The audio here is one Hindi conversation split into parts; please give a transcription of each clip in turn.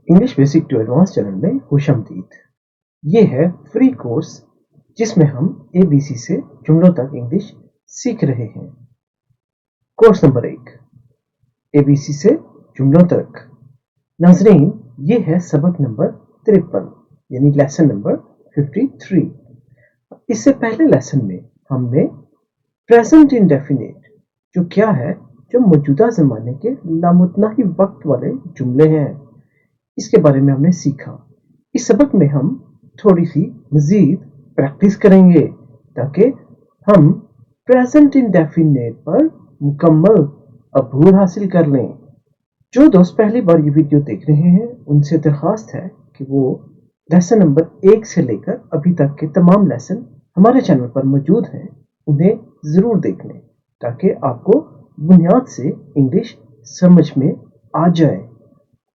English basic to advance channel में खुशामदीद। ये है फ्री कोर्स जिसमें हम ABC से जुमलों तक इंग्लिश सीख रहे हैं। कोर्स नंबर 1, ABC से जुमलों तक। नाजरीन, ये है सबक नंबर 53 यानी लेसन नंबर 53। इससे पहले लेसन में हमने प्रेजेंट इंडेफिनिट जो क्या है, जो मौजूदा ज़माने के लामुतनाही वक्त वाले जुमले हैं, इसके बारे में हमने सीखा। इस सबक में हम थोड़ी सी मज़ीद प्रैक्टिस करेंगे ताकि हम प्रेजेंट इंडेफिनिट पर मुकम्मल अबूर हासिल कर लें। जो दोस्त पहली बार ये वीडियो देख रहे हैं उनसे दरख्वास्त है कि वो लेसन नंबर 1 से लेकर अभी तक के तमाम लेसन हमारे चैनल पर मौजूद हैं, उन्हें ज़रूर देख लें ताकि आपको बुनियाद से इंग्लिश समझ में आ जाए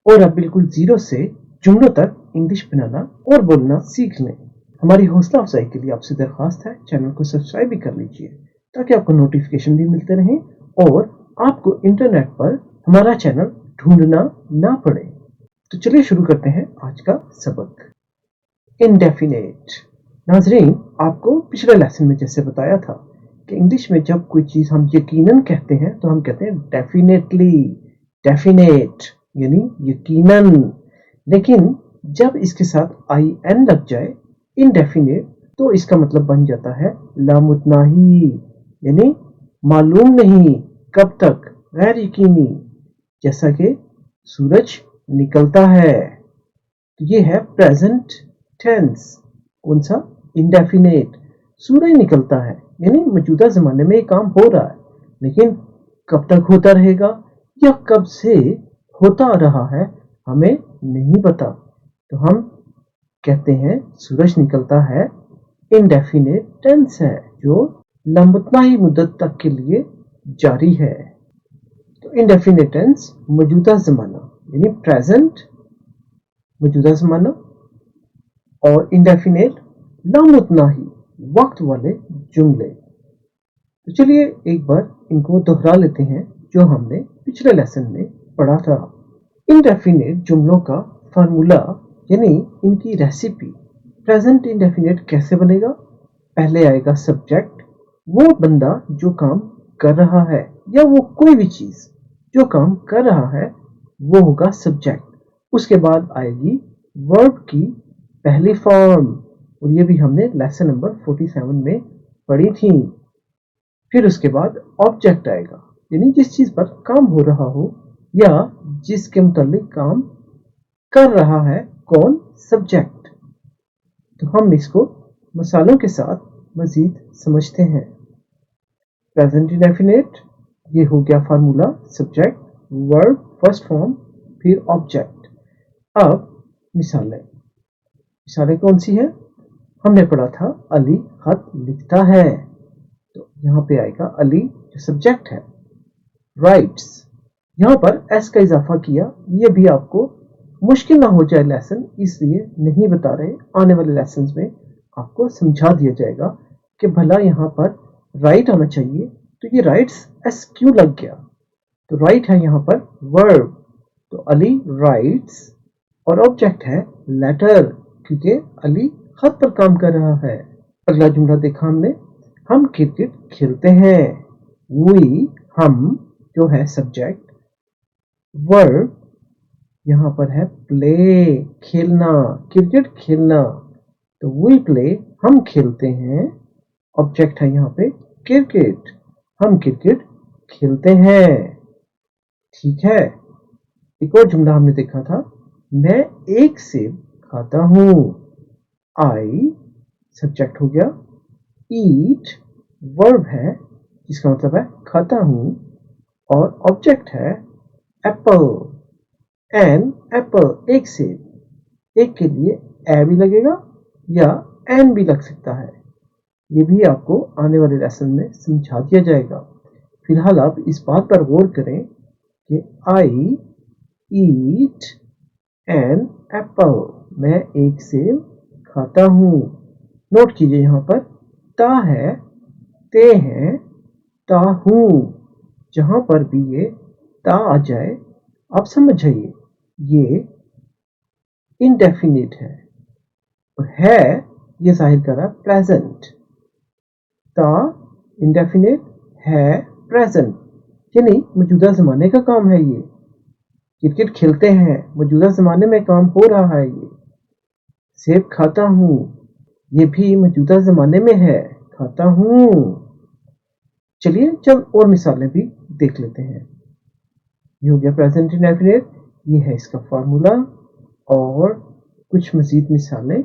और आप बिल्कुल ज़ीरो से जुमलों तक इंग्लिश बनाना और बोलना सीख लें। हमारी हौसला अफजाई के लिए आपसे दरख्वास्त है, चैनल को सब्सक्राइब भी कर लीजिए ताकि आपको नोटिफिकेशन भी मिलते रहें और आपको इंटरनेट पर हमारा चैनल ढूंढना ना पड़े। तो चलिए शुरू करते हैं आज का सबक। इंडेफिनेट। नाजरीन, आपको पिछले लेसन में जैसे बताया था कि इंग्लिश में जब कोई चीज़ हम यकीनन कहते हैं तो हम कहते हैं डेफिनेटली, डेफिनेट यानी यकीनन। लेकिन जब इसके साथ IN लग जाए, इनडेफिनेट, तो इसका मतलब बन जाता है लामुतनाही यानी मालूम नहीं कब तक, गैर यकीनी। जैसा कि सूरज निकलता है, तो ये है प्रेजेंट टेंस। कौन सा? इंडेफिनेट। सूरज निकलता है यानी मौजूदा जमाने में ये काम हो रहा है, लेकिन कब तक होता रहेगा या कब से होता रहा है हमें नहीं पता। तो हम कहते हैं सूरज निकलता है, इंडेफिनेट टेंस है जो लंबतनाही मुद्दत तक के लिए जारी है। तो इंडेफिनेट टेंस मौजूदा जमाना यानी प्रेजेंट, मौजूदा जमाना, और इंडेफिनेट लामुतनाही वक्त वाले जुमले। तो चलिए एक बार इनको दोहरा लेते हैं जो हमने पिछले लेसन में पढ़ा था। इंडेफिनेट जुमलों का फार्मूला यानी इनकी रेसिपी। प्रेजेंट इंडेफिनेट कैसे बनेगा? पहले आएगा सब्जेक्ट, वो बंदा जो काम कर रहा है या वो कोई भी चीज जो काम कर रहा है वो होगा सब्जेक्ट। उसके बाद आएगी वर्ब की पहली फॉर्म, और ये भी हमने लेसन नंबर 47 में पढ़ी थी। फिर उसके बाद ऑब्जेक्ट आएगा यानी जिस चीज पर काम हो रहा हो या जिसके मुतालिक काम कर रहा है कौन? सब्जेक्ट। तो हम इसको मिसालों के साथ मजीद समझते हैं। प्रेजेंट इंडेफिनेट, ये हो गया formula, subject, verb first form, फिर ऑब्जेक्ट। अब मिसालें। मिसालें कौन सी है? हमने पढ़ा था अली खत लिखता है, तो यहाँ पे आएगा अली जो सब्जेक्ट है, राइट्स। यहाँ पर एस का इजाफा किया, ये भी आपको मुश्किल ना हो जाए लेसन, इसलिए नहीं बता रहे। आने वाले लेसन में आपको समझा दिया जाएगा कि भला यहाँ पर राइट आना चाहिए, तो ये राइट्स एस क्यों लग गया? तो राइट है यहाँ पर वर्ब, तो अली राइट्स, और ऑब्जेक्ट है लेटर क्योंकि अली खत पर काम कर रहा है। अगला जुमला देखा हमने, हम क्रिकेट खेलते हैं, वी हम जो है सब्जेक्ट, वर्ब यहाँ पर है प्ले खेलना, क्रिकेट खेलना, तो वी प्ले हम खेलते हैं, ऑब्जेक्ट है यहाँ पे क्रिकेट, हम क्रिकेट खेलते हैं। ठीक है। एक और जुमला हमने देखा था, मैं एक सेब खाता हूँ, आई सब्जेक्ट हो गया, ईट वर्ब है जिसका मतलब है खाता हूँ, और ऑब्जेक्ट है एप्पल, एन एप्पल एक सेब, एक के लिए ए भी लगेगा या एन भी लग सकता है, ये भी आपको आने वाले लेसन में समझा दिया जाएगा। फिलहाल आप इस बात पर गौर करें कि आई ईट एन एप्पल, मैं एक सेब खाता हूँ। नोट कीजिए यहाँ पर ता है, ते हैं, ता हूँ, जहां पर भी ये ता आ जाए आप समझ जाइए ये इंडेफिनिट है, और है ये जाहिर कर रहा है प्रेजेंट। द इंडेफिनिट है प्रेजेंट, यानी मौजूदा ज़माने का काम है ये। क्रिकेट खेलते हैं, मौजूदा ज़माने में काम हो रहा है ये। सेब खाता हूँ, ये भी मौजूदा ज़माने में है, खाता हूँ। चलिए चल और मिसालें भी देख लेते हैं। ये हो गया प्रेजेंट इंडेफिनिट, ये है इसका फार्मूला और कुछ मज़ीद मिसालें।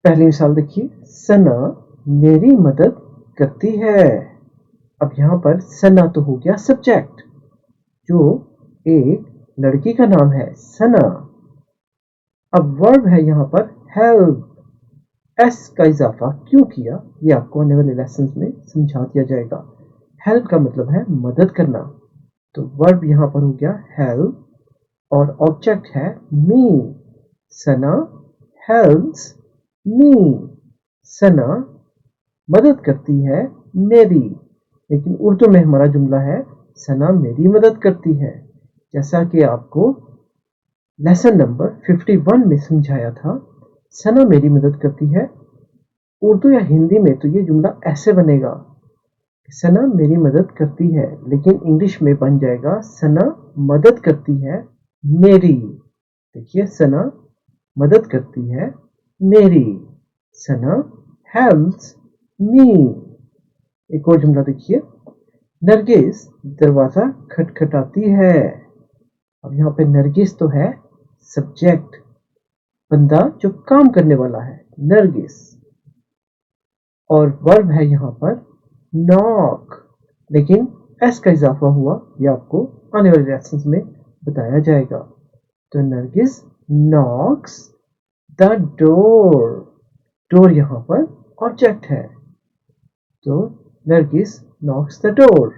पहली मिसाल देखिए, सना मेरी मदद करती है। अब यहाँ पर सना तो हो गया सब्जेक्ट, जो एक लड़की का नाम है सना। अब वर्ब है यहाँ पर हेल्प। एस का इजाफा क्यों किया ये आपको आने वाले लेसन में समझा दिया जाएगा। हेल्प का मतलब है मदद करना, तो वर्ब यहाँ पर हो गया हेल्प और ऑब्जेक्ट है मी। सना हेल्प्स मी, सना मदद करती है मेरी। लेकिन उर्दू में हमारा जुमला है सना मेरी मदद करती है, जैसा कि आपको लेसन नंबर 51 में समझाया था। सना मेरी मदद करती है। उर्दू या हिंदी में तो ये जुमला ऐसे बनेगा, सना मेरी मदद करती है, लेकिन इंग्लिश में बन जाएगा सना मदद करती है मेरी। देखिए, सना मदद करती है मेरी, सना हेल्प्स मी। एक और जुमला देखिए, नरगिस दरवाजा खटखटाती है। अब यहाँ पे नरगिस तो है सब्जेक्ट, बंदा जो काम करने वाला है नरगिस, और वर्ब है यहाँ पर नॉक, लेकिन एस का इजाफा हुआ, ये आपको आने वाले लेसन में बताया जाएगा। तो Nargis Knox the door, door यहाँ पर ऑब्जेक्ट है, तो Nargis Knox the door.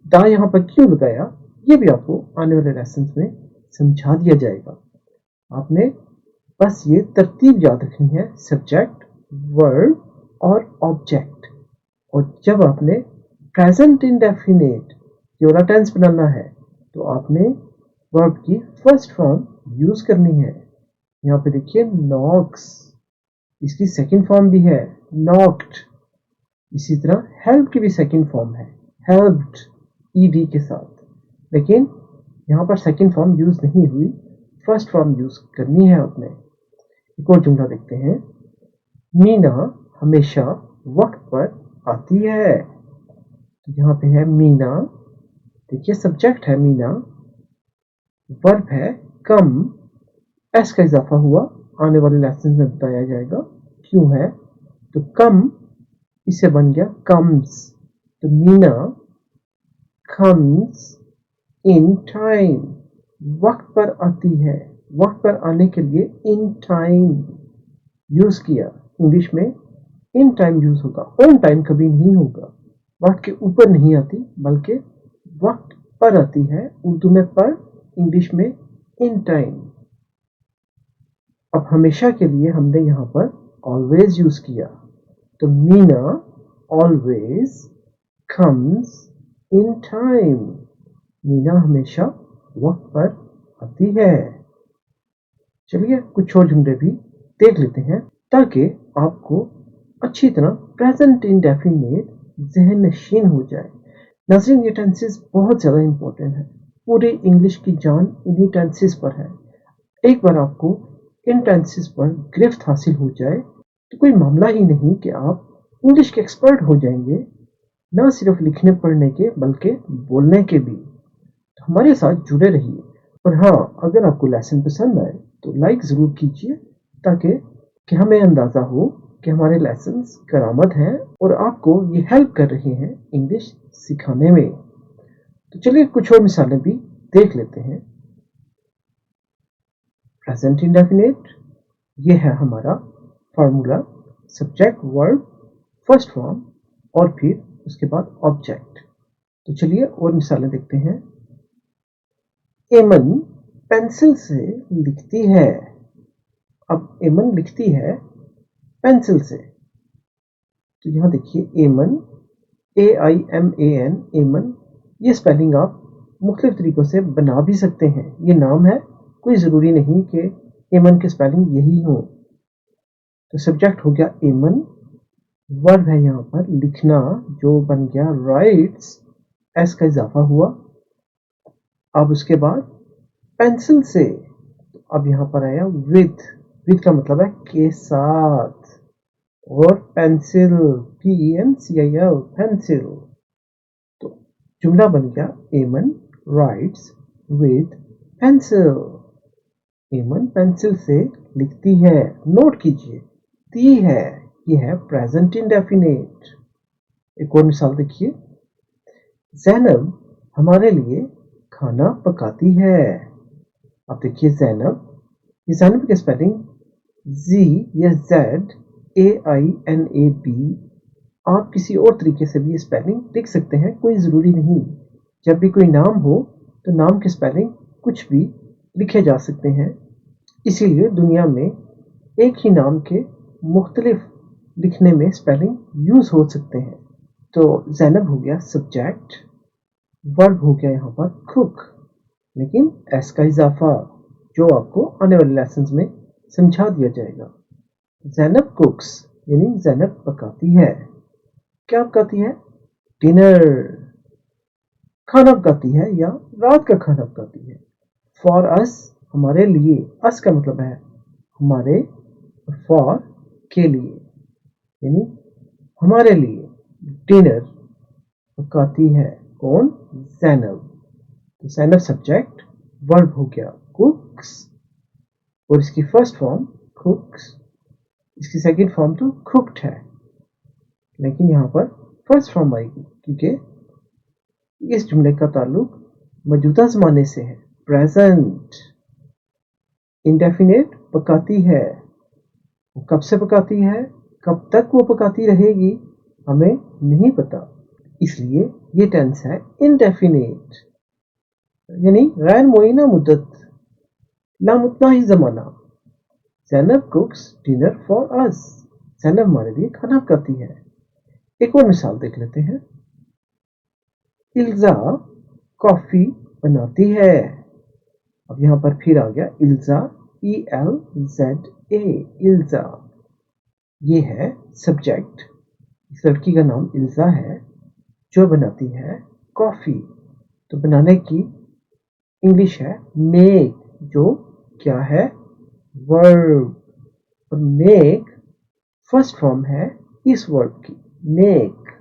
The यहाँ पर क्यों लगाया ये भी आपको आने वाले लेसन में समझा दिया जाएगा। आपने बस ये तरतीब याद रखनी है, सब्जेक्ट, वर्ब और ऑब्जेक्ट। और जब आपने प्रेजेंट इंडेफिनिट प्योरा टेंस बनाना है तो आपने वर्ब की फर्स्ट फॉर्म यूज करनी है। यहाँ पे देखिए नॉक्स, इसकी सेकंड फॉर्म भी है नॉक्ड। इसी तरह हेल्प की भी सेकंड फॉर्म है हेल्प्ड ईडी के साथ, लेकिन यहाँ पर सेकंड फॉर्म यूज नहीं हुई, फर्स्ट फॉर्म यूज करनी है आपने। एक और जुमला देखते हैं, मीना हमेशा वक्त पर आती है। तो यहाँ पे है मीना, देखिए सब्जेक्ट है मीना, वर्ब है कम, एस का इजाफा हुआ, आने वाले लेसन में बताया जाएगा क्यों है। तो कम इससे बन गया कम्स, तो मीना कम्स इन टाइम, वक्त पर आती है, वक्त पर आने के लिए इन टाइम यूज किया। इंग्लिश में इन टाइम यूज होगा, ऑन टाइम कभी नहीं होगा। वक्त के ऊपर नहीं आती बल्कि वक्त पर आती है, उर्दू में पर, इंग्लिश में इन टाइम। अब हमेशा के लिए हमने यहाँ पर ऑलवेज यूज किया, तो Meena always comes in time, Meena हमेशा वक्त पर आती है। चलिए कुछ और जुमले भी देख लेते हैं ताकि आपको अच्छी तरह प्रेजेंट इंडेफिनिट ज़हन नशीन हो जाए। नाज़रीन, ये टेंसेस बहुत ज़्यादा इंपॉर्टेंट है, पूरी इंग्लिश की जान इन्हीं टेंसेस पर है। एक बार आपको इन टेंसेस पर गिरफ्त हासिल हो जाए तो कोई मामला ही नहीं कि आप इंग्लिश के एक्सपर्ट हो जाएंगे, ना सिर्फ लिखने पढ़ने के बल्कि बोलने के भी। तो हमारे साथ जुड़े रहिए, और हाँ, अगर आपको लेसन पसंद आए तो लाइक ज़रूर कीजिए ताकि कि हमें अंदाज़ा हो कि हमारे लेसन्स करामत हैं और आपको ये हेल्प कर रहे हैं इंग्लिश सिखाने में। तो चलिए कुछ और मिसालें भी देख लेते हैं। प्रेजेंट इंडेफिनिट, ये है हमारा formula, subject, verb, first form और फिर उसके बाद ऑब्जेक्ट। तो चलिए और मिसालें देखते हैं। एमन पेंसिल से लिखती है। अब एमन लिखती है पेंसिल से, तो यहाँ देखिए एमन, AIMAN, एमन, ये स्पेलिंग आप मुख्तलिफ तरीकों से बना भी सकते हैं। ये नाम है कोई ज़रूरी नहीं कि एमन की स्पेलिंग यही हो। तो सब्जेक्ट हो गया एमन, वर्ब है यहाँ पर लिखना जो बन गया राइट्स, एस का इजाफा हुआ। अब उसके बाद पेंसिल से, अब यहाँ पर आया विद का मतलब है के साथ, और पेंसिल PENCIL पेंसिल। तो जुमला बन गया एमन राइट्स विद पेंसिल। एमन पेंसिल से लिखती है। नोट कीजिए ती है, यह है प्रेजेंट इंडेफिनिट। एक और मिसाल देखिए, जैनब हमारे लिए खाना पकाती है। अब देखिए जैनब, ये जैनब की स्पेलिंग Z या ZAINAB, आप किसी और तरीके से भी ये स्पेलिंग लिख सकते हैं, कोई ज़रूरी नहीं। जब भी कोई नाम हो तो नाम की स्पेलिंग कुछ भी लिखे जा सकते हैं, इसीलिए दुनिया में एक ही नाम के मुख्तलिफ लिखने में स्पेलिंग यूज़ हो सकते हैं। तो जैनब हो गया सब्जेक्ट, वर्ब हो गया यहाँ पर कुक, लेकिन एस का इजाफा जो आपको आने वाले लेसन्स में समझा दिया जाएगा। जैनब कुक्स यानी जैनब पकाती है। क्या पकाती है? डिनर, खाना पकाती है या रात का खाना पकाती है। फॉर अस हमारे लिए, अस का मतलब है हमारे, फॉर के लिए यानी हमारे लिए डिनर पकाती है कौन? जैनब। तो जैनब सब्जेक्ट, वर्ब हो गया कुक्स, और इसकी फर्स्ट फॉर्म कुक्स, इसकी सेकंड फॉर्म तो कुक्ड है, लेकिन यहाँ पर फर्स्ट फॉर्म आएगी क्योंकि इस जुमले का ताल्लुक मौजूदा ज़माने से है, प्रेजेंट। इंडेफिनिट पकाती है, वो कब से पकाती है, कब तक वो पकाती रहेगी हमें नहीं पता, इसलिए ये टेंस है इनडेफिनिट, यानी गैर मुअय्यना मुद्दत, लामुतना ही ज़माना। Zainab कुक्स dinner for us, Zainab हमारे लिए खाना पकाती है। एक और मिसाल देख लेते हैं, इल्जा कॉफ़ी बनाती है। अब यहाँ पर फिर आ गया इल्जा, ELZA, इल्जा, ये है सब्जेक्ट, इस लड़की का नाम इल्जा है जो बनाती है कॉफ़ी। तो बनाने की इंग्लिश है मेक, जो क्या है? वर्ब। और मेक फर्स्ट फॉर्म है इस वर्ब की, मेक।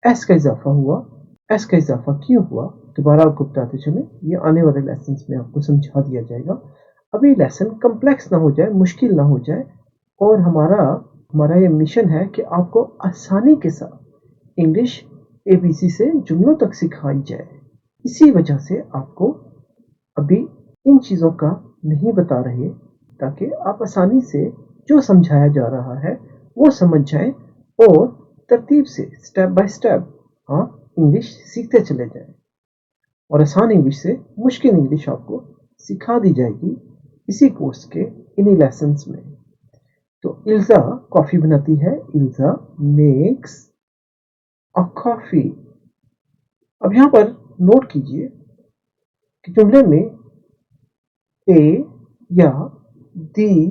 एस का इजाफा हुआ, एस का इजाफा क्यों हुआ दोबारा आपको बताते चले, ये आने वाले लेसन्स में आपको समझा दिया जाएगा। अभी लेसन कम्प्लेक्स ना हो जाए, मुश्किल ना हो जाए, और हमारा ये मिशन है कि आपको आसानी के साथ इंग्लिश ABC से जुमलों तक सिखाई जाए। इसी वजह से आपको अभी इन चीज़ों का नहीं बता रहे, ताकि आप आसानी से जो समझाया जा रहा है वो समझ जाएं और तरतीब से स्टेप बाय स्टेप आप इंग्लिश सीखते चले जाएं, और आसान इंग्लिश से मुश्किल इंग्लिश आपको सिखा दी जाएगी इसी कोर्स के इन्हीं लेसन्स में। तो इल्जा कॉफ़ी बनाती है, इल्जा मेक्स अ कॉफ़ी। अब यहाँ पर नोट कीजिए कि जुमले में ए या दी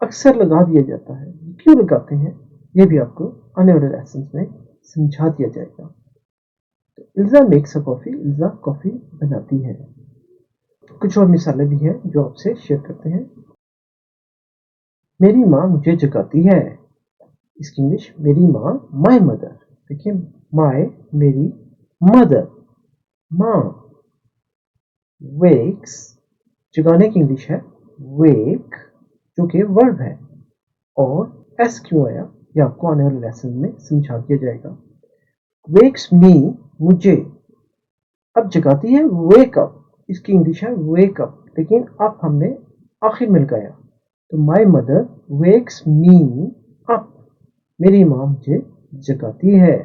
अक्सर लगा दिया जाता है, क्यों लगाते हैं ये भी आपको आने वाले लेसन्स में समझा दिया जाएगा। तो इल्जा मेक्स अ कॉफ़ी, इल्जा कॉफ़ी बनाती है। कुछ और मिसालें भी हैं जो आपसे शेयर करते हैं। मेरी माँ मुझे जगाती है, इसकी इंग्लिश मेरी माँ, माय मदर। देखिए माय मेरी, मदर माँ। वेक्स जगाने की इंग्लिश है वेक, जो कि वर्ब है, और एस क्यों आया ये आपको आने वाले लेसन में समझा दिया जाएगा। वेक्स मी मुझे, अब जगाती है वेक अप, इसकी इंग्लिश है वेक अप, लेकिन अब हमने आखिर में लगाया, तो my mother wakes me up, मेरी माँ मुझे जगाती है।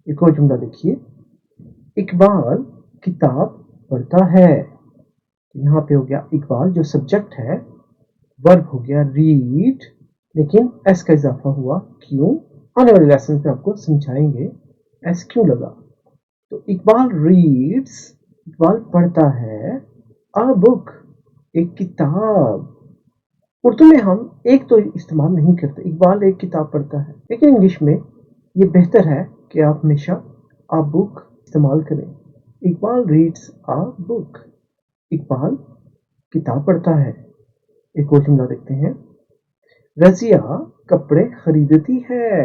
एक और जुमला देखिए, इकबाल किताब पढ़ता है। यहाँ पे हो गया इकबाल जो सब्जेक्ट है, वर्ब हो गया रीड, लेकिन एस का इजाफा हुआ क्यों, आने वाले लेसन में आपको समझाएंगे एस क्यों लगा। तो इकबाल रीड्स, इकबाल पढ़ता है अ बुक, एक किताब। उर्दू में हम एक तो इस्तेमाल नहीं करते, इकबाल एक किताब पढ़ता है, लेकिन इंग्लिश में ये बेहतर है कि आप हमेशा अ बुक इस्तेमाल करें। Iqbal reads a book. Iqbal किताब पढ़ता है। एक और जुमला देखते हैं। रजिया कपड़े खरीदती है।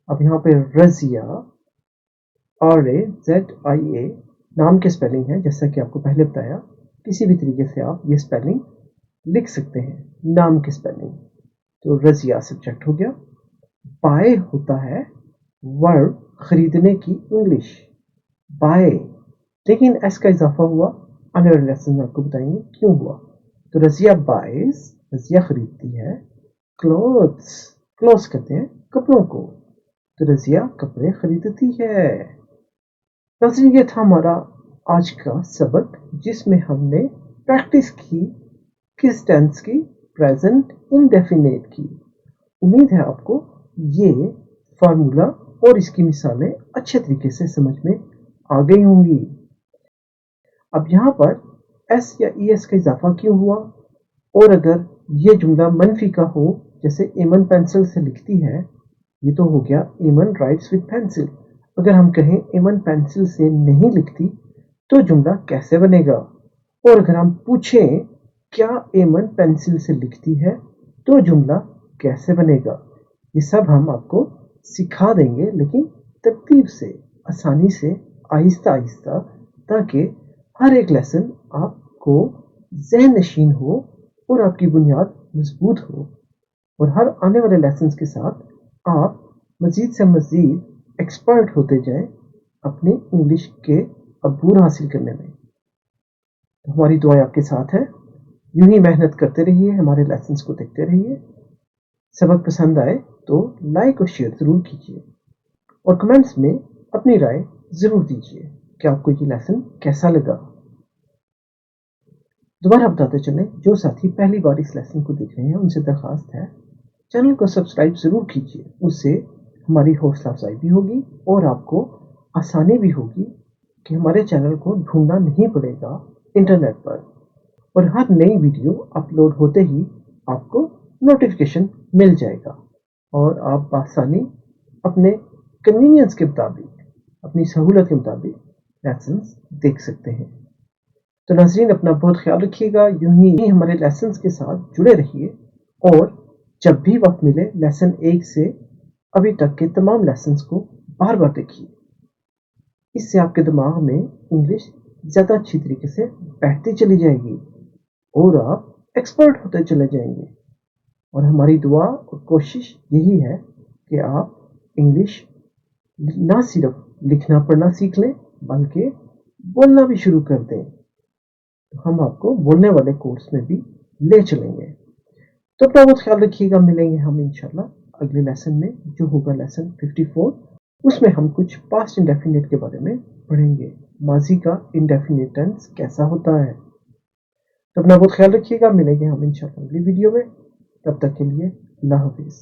अब यहाँ पे रजिया RAZIA नाम के स्पेलिंग है, जैसा कि आपको पहले बताया। किसी भी तरीके से आप ये स्पेलिंग लिख सकते हैं, नाम की स्पेलिंग। तो रजिया सब्जेक्ट हो गया। बाय होता है वर्ब खरीदने की इंग्लिश, बाय। लेकिन एस का इजाफा हुआ, आने वाले लेसन में आपको बताएंगे क्यों हुआ। तो रजिया बाइज, रजिया खरीदती है। क्लोथ्स, क्लोथ्स कहते हैं कपड़ों को। तो रजिया कपड़े खरीदती है। नाज़रीन, ये था हमारा आज का सबक, जिसमें हमने प्रैक्टिस की किस टेंस की, प्रेजेंट इंडेफिनिट की। उम्मीद है आपको ये फार्मूला और इसकी मिसालें अच्छे तरीके से समझ में आ गई होंगी। अब यहाँ पर एस या ईएस का इजाफा क्यों हुआ, और अगर ये जुमला मनफी का हो, जैसे एमन पेंसिल से लिखती है, ये तो हो गया एमन राइट्स विद पेंसिल। अगर हम कहें एमन पेंसिल से नहीं लिखती, तो जुमला कैसे बनेगा। और अगर हम पूछें क्या एमन पेंसिल से लिखती है, तो जुमला कैसे बनेगा। ये सब हम आपको सिखा देंगे, लेकिन तरतीब से, आसानी से, आहिस्ता आहिस्ता, ताकि हर एक लेसन आपको ज़हन नशीन हो और आपकी बुनियाद मजबूत हो, और हर आने वाले लेसन्स के साथ आप मज़ीद से मज़ीद एक्सपर्ट होते जाएं अपनी इंग्लिश के अबूर हासिल करने में। तो हमारी दुआएं आपके साथ है। यूं ही मेहनत करते रहिए, हमारे लेसन्स को देखते रहिए। सबक पसंद आए तो लाइक और शेयर ज़रूर कीजिए, और कमेंट्स में अपनी राय ज़रूर दीजिए कि आपको ये लेसन कैसा लगा। दोबारा बताते चलें, जो साथी पहली बार इस लेसन को देख रहे हैं, उनसे दरख्वास्त है चैनल को सब्सक्राइब ज़रूर कीजिए। उससे हमारी हौसला अफजाई भी होगी और आपको आसानी भी होगी कि हमारे चैनल को ढूंढना नहीं पड़ेगा इंटरनेट पर, और हर नई वीडियो अपलोड होते ही आपको नोटिफिकेशन मिल जाएगा, और आप आसानी अपने कन्वीनियंस के मुताबिक, अपनी सहूलत के मुताबिक लेसन्स देख सकते हैं। तो नाज़रीन, अपना बहुत ख्याल रखिएगा। यूं ही हमारे लेसन्स के साथ जुड़े रहिए, और जब भी वक्त मिले लेसन 1 से अभी तक के तमाम लेसन्स को बार बार देखिए। इससे आपके दिमाग में इंग्लिश ज़्यादा अच्छी तरीके से बैठती चली जाएगी और आप एक्सपर्ट होते चले जाएंगे। और हमारी दुआ और कोशिश यही है कि आप इंग्लिश ना सिर्फ लिखना पढ़ना सीख लें, बल्कि बोलना भी शुरू कर दें। तो हम आपको बोलने वाले कोर्स में भी ले चलेंगे। तो अपना बहुत ख्याल रखिएगा। मिलेंगे हम इंशाल्लाह अगले लेसन में, जो होगा लेसन 54। उसमें हम कुछ पास्ट इंडेफिनिट के बारे में पढ़ेंगे। माजी का इंडेफिनिट टेंस कैसा होता है। तो अपना बहुत ख्याल रखिएगा। मिलेंगे हम इंशाल्लाह अगली वीडियो में। तब तक के लिए अल्लाह हाफिज़।